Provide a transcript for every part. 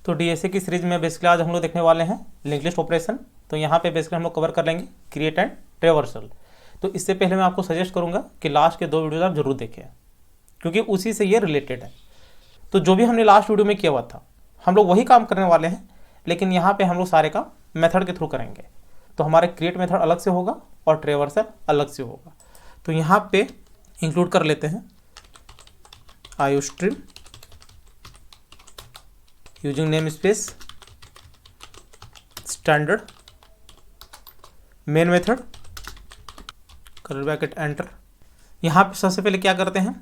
तो डीएसए की सीरीज में बेसिकली आज हम लोग देखने वाले हैं लिंक लिस्ट ऑपरेशन। तो यहाँ पे बेसिकली हम लोग कवर कर लेंगे क्रिएट एंड ट्रैवर्सल। तो इससे पहले मैं आपको सजेस्ट करूँगा कि लास्ट के 2 वीडियोज आप जरूर देखें, क्योंकि उसी से ये रिलेटेड है। तो जो भी हमने लास्ट वीडियो में किया हुआ था हम लोग वही काम करने वाले हैं, लेकिन यहाँ पे हम लोग सारे काम मेथड के थ्रू करेंगे। तो हमारे क्रिएट मेथड अलग से होगा और ट्रैवर्सल अलग से होगा। तो यहाँ पे इंक्लूड कर लेते हैं iostream using name space standard main method curly bracket enter. यहाँ पे सबसे पहले क्या करते हैं,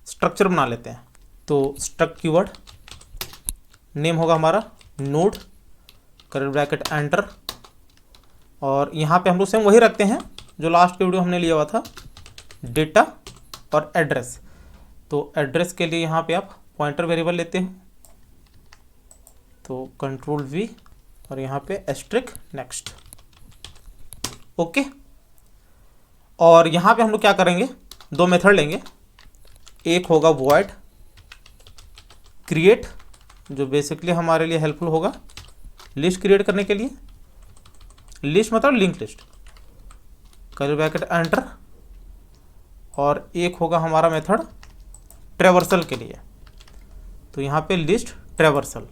स्ट्रक्चर बना लेते हैं। तो स्ट्रक्ट कीवर्ड नेम होगा हमारा नोड कर्ली ब्रैकेट एंटर, और यहाँ पे हम लोग सेम वही रखते हैं जो लास्ट के वीडियो हमने लिया हुआ था, डेटा और एड्रेस। तो एड्रेस के लिए यहाँ पे आप पॉइंटर वेरिएबल लेते हो, तो कंट्रोल V और यहाँ पे एस्ट्रिक नेक्स्ट। ओके, और यहाँ पे हम लोग क्या करेंगे, 2 मेथड लेंगे। एक होगा वॉइड क्रिएट, जो बेसिकली हमारे लिए हेल्पफुल होगा लिस्ट क्रिएट करने के लिए। लिस्ट मतलब link list, curly bracket enter. और एक होगा हमारा मेथड ट्रैवर्सल के लिए, तो यहाँ पे लिस्ट ट्रैवर्सल।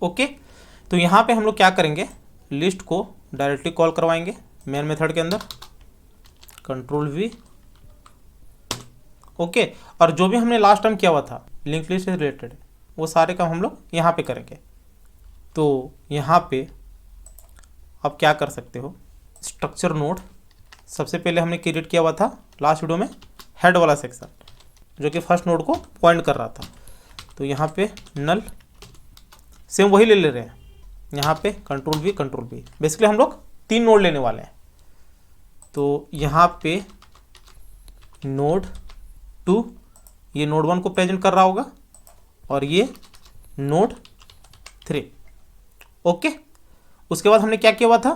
ओके, तो यहाँ पे हम लोग क्या करेंगे, लिस्ट को डायरेक्टली कॉल करवाएंगे मेन मेथड के अंदर, कंट्रोल V। ओके, और जो भी हमने लास्ट टाइम किया हुआ था लिंक लिस्ट से रिलेटेड वो सारे काम हम लोग यहाँ पे करेंगे। तो यहाँ पे आप क्या कर सकते हो, स्ट्रक्चर नोड सबसे पहले हमने क्रिएट किया हुआ था लास्ट वीडियो में, हेड वाला सेक्शन जो कि फर्स्ट नोड को पॉइंट कर रहा था। तो यहाँ पे नल सेम वही ले रहे हैं, यहाँ पे कंट्रोल V। बेसिकली हम लोग 3 नोड लेने वाले हैं। तो यहाँ पे नोड 2 ये नोड 1 को प्रेजेंट कर रहा होगा, और ये नोड 3। ओके, उसके बाद हमने क्या किया हुआ था,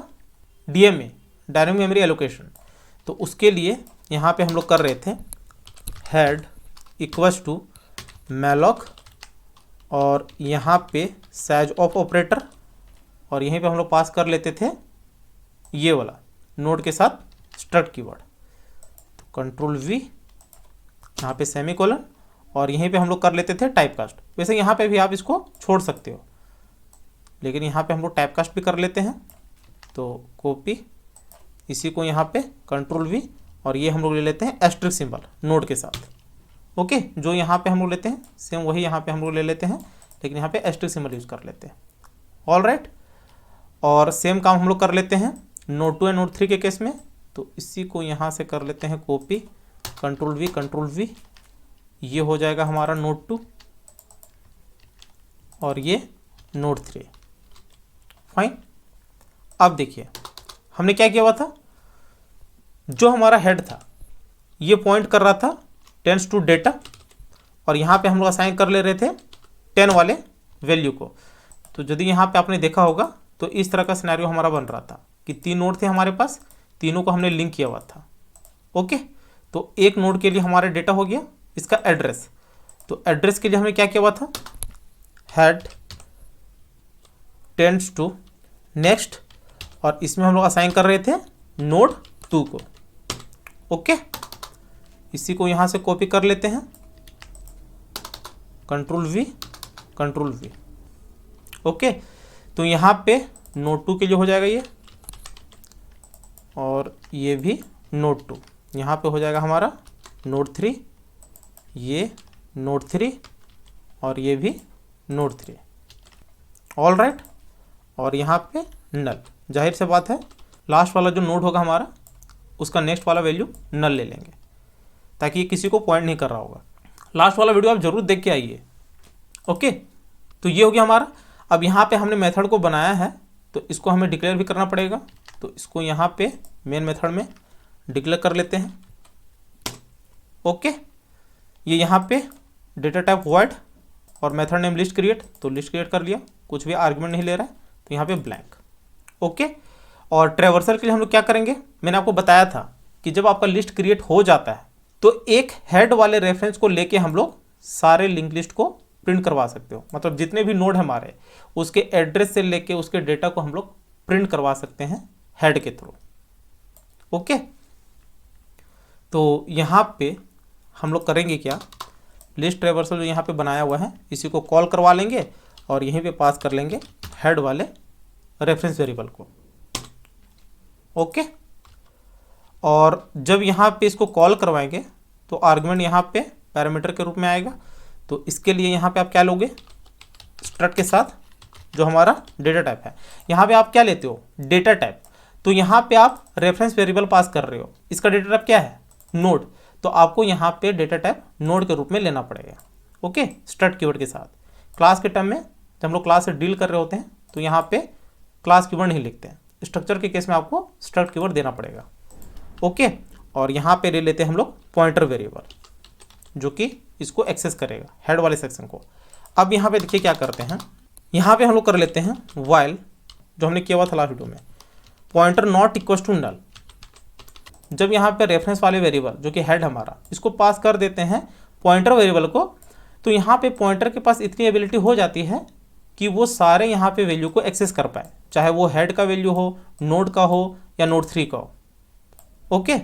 DMA डायनेमिक मेमोरी एलोकेशन। तो उसके लिए यहाँ पे हम लोग कर रहे थे हेड इक्वल्स टू मैलॉक, और यहाँ पे साइज ऑफ ऑपरेटर, और यहीं पे हम लोग पास कर लेते थे ये वाला नोड के साथ स्ट्रक्ट कीवर्ड। तो कंट्रोल V, यहाँ पे सेमीकोलन, और यहीं पे हम लोग कर लेते थे टाइपकास्ट। वैसे यहाँ पे भी आप इसको छोड़ सकते हो, लेकिन यहाँ पे हम लोग टाइपकास्ट भी कर लेते हैं। तो कॉपी, इसी को यहाँ पे कंट्रोल V, और ये हम लोग ले लेते हैं एस्ट्रिक सिंबल नोड के साथ। ओके, जो यहाँ पे हम लोग लेते हैं सेम वही यहाँ पे हम लोग ले लेते हैं, लेकिन यहाँ पे एस्ट्रिक सिंबल यूज़ कर लेते हैं। ऑल राइट, और सेम काम हम लोग कर लेते हैं नोड 2 एंड नोड 3 के केस में। तो इसी को यहाँ से कर लेते हैं कॉपी, कंट्रोल V, ये हो जाएगा हमारा नोड 2 और ये नोड 3। फाइन, अब देखिए हमने क्या किया हुआ था, जो हमारा हेड था ये पॉइंट कर रहा था टेंस टू डेटा, और यहाँ पे हम लोग असाइन कर ले रहे थे 10 वाले वैल्यू को। तो यदि यहाँ पे आपने देखा होगा तो इस तरह का सिनेरियो हमारा बन रहा था कि 3 नोड थे हमारे पास, तीनों को हमने लिंक किया हुआ था। ओके, तो एक नोड के लिए हमारा डेटा हो गया इसका एड्रेस। तो एड्रेस के लिए हमने क्या किया हुआ था, हेड टेंस टू नेक्स्ट, और इसमें हम लोग असाइन कर रहे थे नोड 2 को। ओके, इसी को यहाँ से कॉपी कर लेते हैं, कंट्रोल V। ओके, तो यहाँ पे नोड 2 के लिए हो जाएगा ये, और ये भी नोड 2। यहाँ पे हो जाएगा हमारा नोड 3, ये नोड 3, और ये भी नोड 3। ऑल राइट, और यहाँ पे नल। जाहिर से बात है लास्ट वाला जो नोड होगा हमारा उसका नेक्स्ट वाला वैल्यू नल ले लेंगे, ताकि ये किसी को पॉइंट नहीं कर रहा होगा। लास्ट वाला वीडियो आप जरूर देख के आइए। ओके, तो ये हो गया हमारा। अब यहाँ पे हमने मेथड को बनाया है, तो इसको हमें डिक्लेयर भी करना पड़ेगा। तो इसको यहाँ पे मेन मेथड में डिक्लेयर कर लेते हैं। ओके, ये यहाँ पे डेटा टाइप वॉइड और मेथड नेम लिस्ट क्रिएट, तो लिस्ट क्रिएट कर लिया, कुछ भी आर्गुमेंट नहीं ले रहा है, तो यहाँ पे ब्लैंक। ओके, और ट्रैवर्सल के लिए हम लोग क्या करेंगे, मैंने आपको बताया था कि जब आपका लिस्ट क्रिएट हो जाता है तो एक हेड वाले रेफरेंस को लेके हम लोग सारे लिंक लिस्ट को प्रिंट करवा सकते हो। मतलब जितने भी नोड हमारे उसके एड्रेस से लेके उसके डेटा को हम लोग प्रिंट करवा सकते हैं हेड के थ्रू। ओके, तो यहाँ पे हम लोग करेंगे क्या, लिस्ट ट्रैवर्सल जो यहाँ पे बनाया हुआ है इसी को कॉल करवा लेंगे और यहीं पे पास कर लेंगे हेड वाले रेफरेंस वेरिएबल को। ओके, और जब यहाँ पे इसको कॉल करवाएंगे तो आर्गुमेंट यहाँ पे पैरामीटर के रूप में आएगा। तो इसके लिए यहाँ पे आप क्या लोगे, स्ट्रक्ट के साथ जो हमारा डेटा टाइप है, यहाँ पे आप क्या लेते हो, डेटा टाइप। तो यहाँ पे आप रेफरेंस वेरिएबल पास कर रहे हो, इसका डेटा टाइप क्या है, नोड। तो आपको यहाँ पे डेटा टाइप नोड के रूप में लेना पड़ेगा। ओके, स्ट्रक्ट कीवर्ड के साथ। क्लास के टर्म में जब हम लोग क्लास से डील कर रहे होते हैं तो यहाँ पे क्लास कीवर्ड नहीं लिखते हैं, स्ट्रक्चर के केस में आपको स्ट्रक्ट कीवर्ड देना पड़ेगा। ओके, और यहाँ पे ले लेते हैं हम लोग पॉइंटर वेरिएबल जो कि इसको एक्सेस करेगा हेड वाले सेक्शन को। अब यहाँ पे देखिए क्या करते हैं, यहाँ पे हम लोग कर लेते हैं वाइल जो हमने किया हुआ था लास्ट वीडियो में, pointer not equal to null. जब यहाँ पे रेफरेंस वाले वेरिएबल जो कि हेड हमारा, इसको पास कर देते हैं पॉइंटर वेरिएबल को, तो यहाँ पे पॉइंटर के पास इतनी एबिलिटी हो जाती है कि वो सारे यहाँ पे वैल्यू को एक्सेस कर पाए, चाहे वो हेड का वैल्यू हो, नोड का हो या नोड 3 का हो। ओके,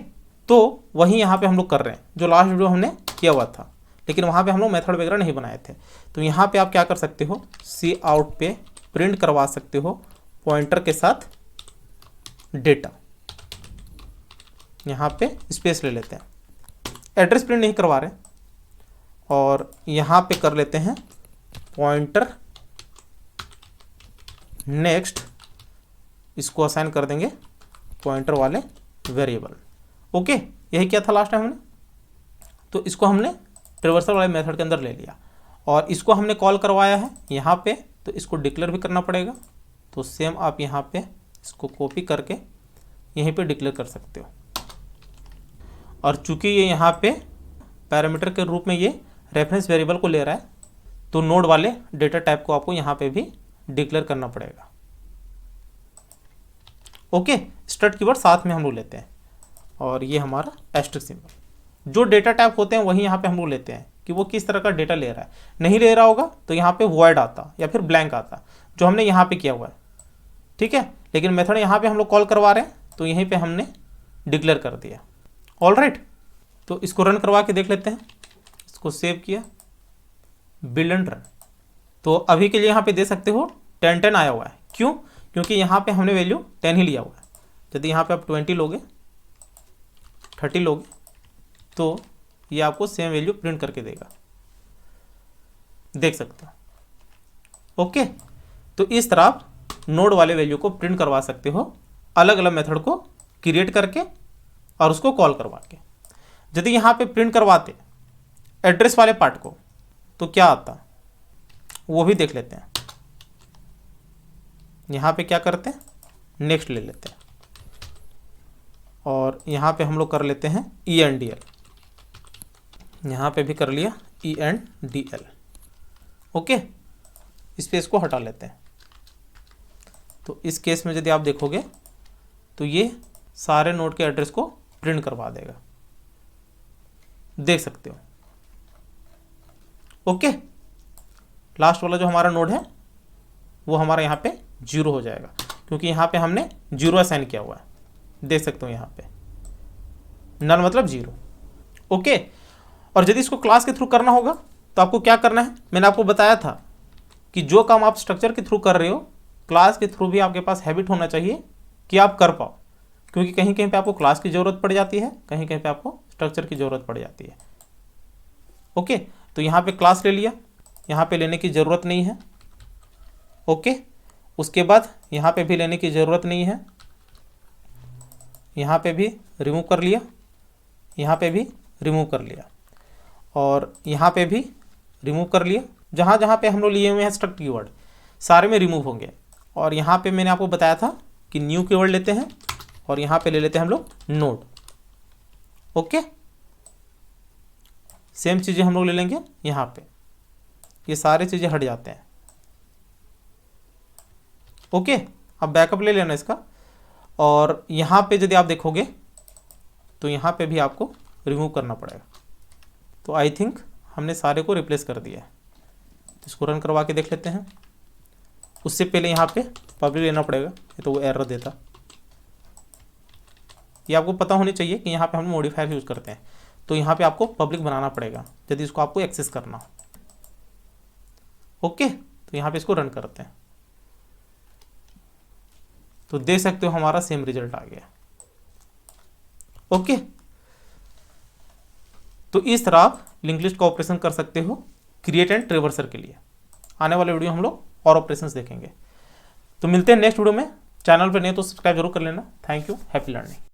तो वही यहाँ पे हम लोग कर रहे हैं जो लास्ट वीडियो हमने किया हुआ था, लेकिन वहाँ पे हम लोग मेथड वगैरह नहीं बनाए थे। तो यहाँ पे आप क्या कर सकते हो, सी आउट पे प्रिंट करवा सकते हो पॉइंटर के साथ डेटा। यहाँ पे स्पेस ले लेते हैं, एड्रेस प्रिंट नहीं करवा रहे, और यहाँ पे कर लेते हैं पॉइंटर नेक्स्ट, इसको असाइन कर देंगे पॉइंटर वाले वेरिएबल। ओके, यही क्या था लास्ट टाइम हमने। तो इसको हमने ट्रैवर्सल वाले मेथड के अंदर ले लिया और इसको हमने कॉल करवाया है यहाँ पे, तो इसको डिक्लेयर भी करना पड़ेगा। तो सेम आप यहाँ पे इसको कॉपी करके यहीं पे डिक्लेयर कर सकते हो। और चूंकि ये यहाँ पे पैरामीटर के रूप में ये रेफरेंस वेरिएबल को ले रहा है, तो नोड वाले डेटा टाइप को आपको यहाँ पे भी डिक्लेयर करना पड़ेगा। ओके, स्ट्रक्ट कीवर्ड साथ में हम लोग लेते हैं, और ये हमारा एस्टेरिस्क सिंबल। जो डेटा टाइप होते हैं वही यहाँ पे हम लोग लेते हैं कि वो किस तरह का डेटा ले रहा है। नहीं ले रहा होगा तो यहाँ पे वॉइड आता या फिर ब्लैंक आता, जो हमने यहाँ पे किया हुआ है। ठीक है, लेकिन मेथड यहाँ पे हम लोग कॉल करवा रहे हैं तो यहीं पे हमने डिक्लेयर कर दिया। ऑलराइट, तो इसको रन करवा के देख लेते हैं। इसको सेव किया, बिल्ड एंड रन। तो अभी के लिए यहाँ पे दे सकते हो 10 आया हुआ है। क्यों? क्योंकि यहाँ पे हमने वैल्यू 10 ही लिया हुआ है। यदि यहाँ पे आप 20 लोगे, 30 लोगे, तो ये आपको सेम वैल्यू प्रिंट करके देगा, देख सकते हो। ओके, तो इस तरह आप नोड वाले वैल्यू को प्रिंट करवा सकते हो अलग अलग मेथड को क्रिएट करके और उसको कॉल करवा के। यदि यहाँ पे प्रिंट करवाते एड्रेस वाले पार्ट को तो क्या आता, वो भी देख लेते हैं। यहाँ पे क्या करते हैं, नेक्स्ट ले लेते हैं, और यहाँ पे हम लोग कर लेते हैं ENDL। यहाँ पे भी कर लिया ENDL। ओके, स्पेस को हटा लेते हैं। तो इस केस में यदि आप देखोगे तो ये सारे नोड के एड्रेस को प्रिंट करवा देगा, देख सकते हो। ओके, लास्ट वाला जो हमारा नोड है वो हमारा यहाँ पे 0 हो जाएगा, क्योंकि यहाँ पे हमने 0 असाइन किया हुआ है, देख सकते हो। यहाँ पे नल मतलब 0। ओके, और यदि इसको क्लास के थ्रू करना होगा तो आपको क्या करना है, मैंने आपको बताया था कि जो काम आप स्ट्रक्चर के थ्रू कर रहे हो, क्लास के थ्रू भी आपके पास हैबिट होना चाहिए कि आप कर पाओ, क्योंकि कहीं कहीं पे आपको क्लास की ज़रूरत पड़ जाती है, कहीं कहीं पे आपको स्ट्रक्चर की ज़रूरत पड़ जाती है। ओके, तो यहाँ पे क्लास ले लिया, यहाँ पे लेने की ज़रूरत नहीं है। ओके, उसके बाद यहाँ पे भी लेने की ज़रूरत नहीं है, यहाँ पे भी रिमूव कर लिया, यहाँ पे भी रिमूव कर लिया, और यहाँ पे भी रिमूव कर लिया। जहाँ जहाँ पे हम लोग लिए हुए हैं स्ट्रक्ट कीवर्ड सारे में रिमूव होंगे। और यहाँ पे मैंने आपको बताया था कि न्यू कीवर्ड लेते हैं और यहाँ पे ले लेते हैं हम लोग नोड। ओके, सेम चीज़ें हम लोग ले लेंगे यहाँ पे, ये सारी चीज़ें हट जाते हैं। ओके, अब बैकअप ले लेना इसका। और यहाँ पे यदि आप देखोगे तो यहाँ पे भी आपको रिमूव करना पड़ेगा। तो आई थिंक हमने सारे को रिप्लेस कर दिया है। इसको रन करवा के देख लेते हैं। उससे पहले यहाँ पे पब्लिक लेना पड़ेगा, ये तो वो एरर देता। ये आपको पता होनी चाहिए कि यहाँ पे हम मॉडिफायर यूज़ करते हैं, तो यहाँ पे आपको पब्लिक बनाना पड़ेगा यदि इसको आपको एक्सेस करना हो। ओके, तो यहाँ पे इसको रन करते हैं, तो देख सकते हो हमारा सेम रिजल्ट आ गया। ओके, तो इस तरह आप लिंक लिस्ट का ऑपरेशन कर सकते हो क्रिएट एंड ट्रेवर्सर के लिए। आने वाले वीडियो हम लोग और ऑपरेशंस देखेंगे। तो मिलते हैं नेक्स्ट वीडियो में। चैनल पर नहीं तो सब्सक्राइब जरूर कर लेना। Thank you, happy learning.